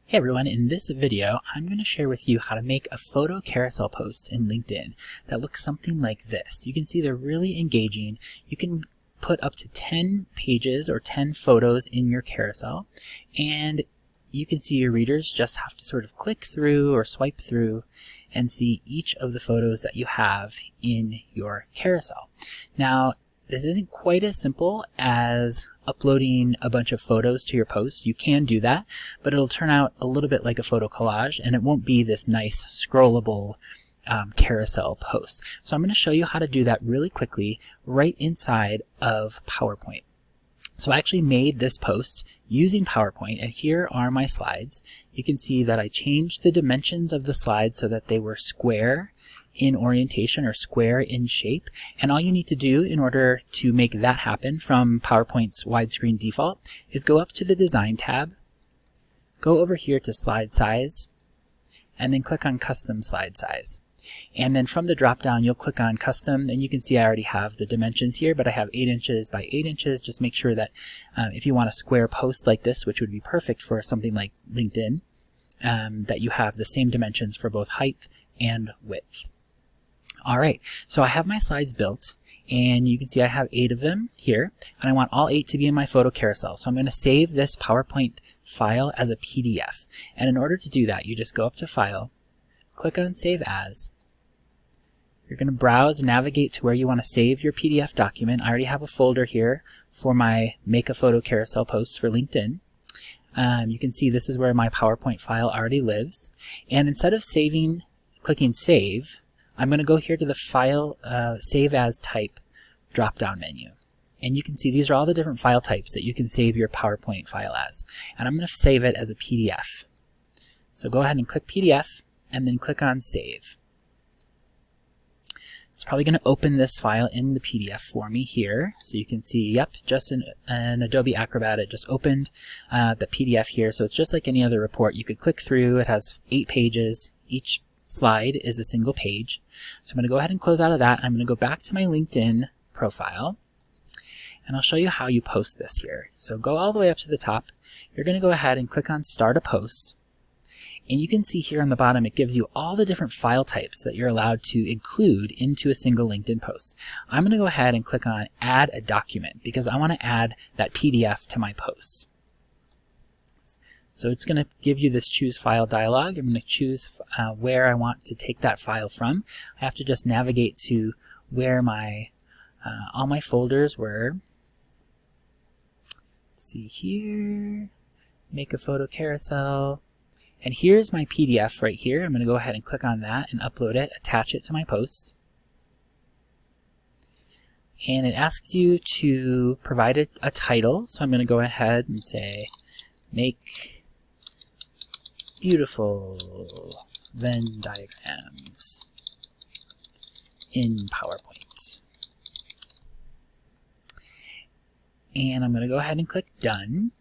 Hey everyone, in this video I'm going to share with you how to make a photo carousel post in LinkedIn that looks something like this. You can see they're really engaging. You can put up to 10 pages or 10 photos in your carousel, and you can see your readers just have to sort of click through or swipe through and see each of the photos that you have in your carousel. Now, this isn't quite as simple as uploading a bunch of photos to your post. You can do that, but it'll turn out a little bit like a photo collage, and it won't be this nice scrollable carousel post. So I'm going to show you how to do that really quickly right inside of PowerPoint. So I actually made this post using PowerPoint, and here are my slides. You can see that I changed the dimensions of the slides so that they were square in orientation or square in shape. And all you need to do in order to make that happen from PowerPoint's widescreen default is go up to the Design tab, go over here to Slide Size, and then click on Custom Slide Size. And then from the drop down you'll click on Custom, and you can see I already have the dimensions here, but I have 8 inches by 8 inches. Just make sure that if you want a square post like this, which would be perfect for something like LinkedIn, that you have the same dimensions for both height and width. Alright, so I have my slides built, and you can see I have 8 of them here, and I want all 8 to be in my photo carousel. So I'm going to save this PowerPoint file as a PDF. And in order to do that, you just go up to File, click on Save As. You're going to browse, navigate to where you want to save your PDF document. I already have a folder here for my Make a Photo Carousel post for LinkedIn. You can see this is where my PowerPoint file already lives. And instead of clicking Save, I'm going to go here to the File Save As Type drop-down menu. And you can see these are all the different file types that you can save your PowerPoint file as. And I'm going to save it as a PDF. So go ahead and click PDF, and then click on Save. It's probably going to open this file in the PDF for me here. So you can see, yep, just an Adobe Acrobat, it just opened the PDF here. So it's just like any other report. You could click through. It has 8 pages. Each slide is a single page. So I'm going to go ahead and close out of that. I'm going to go back to my LinkedIn profile, and I'll show you how you post this here. So go all the way up to the top. You're going to go ahead and click on Start a Post. And you can see here on the bottom it gives you all the different file types that you're allowed to include into a single LinkedIn post. I'm going to go ahead and click on Add a Document because I want to add that PDF to my post. So it's going to give you this Choose File dialog. I'm going to choose where I want to take that file from. I have to just navigate to where my all my folders were. Let's see here, Make a Photo Carousel. And here's my PDF right here. I'm going to go ahead and click on that and upload it, attach it to my post. And it asks you to provide a title. So I'm going to go ahead and say, Make Beautiful Venn Diagrams in PowerPoint. And I'm going to go ahead and click Done.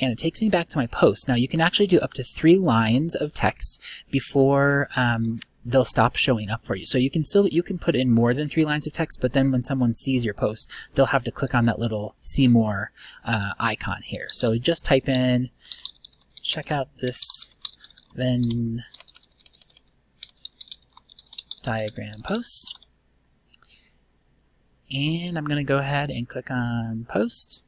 And it takes me back to my post. Now you can actually do up to 3 lines of text before they'll stop showing up for you. So you can put in more than 3 lines of text, but then when someone sees your post, they'll have to click on that little See More icon here. So just type in, check out this Venn diagram post. And I'm going to go ahead and click on Post.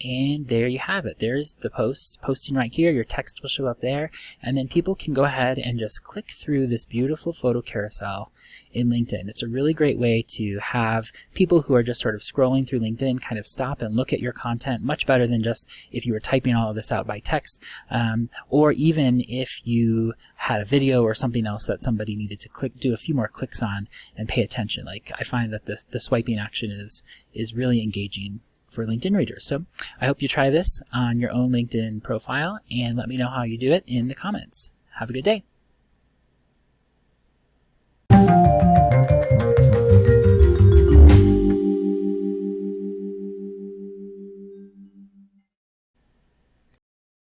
And there you have it. There's the post posting right here. Your text will show up there, and then people can go ahead and just click through this beautiful photo carousel in LinkedIn. It's a really great way to have people who are just sort of scrolling through LinkedIn kind of stop and look at your content, much better than just if you were typing all of this out by text, or even if you had a video or something else that somebody needed to do a few more clicks on and pay attention. Like I find that the swiping action is really engaging for LinkedIn readers. So I hope you try this on your own LinkedIn profile, and let me know how you do it in the comments. Have a good day.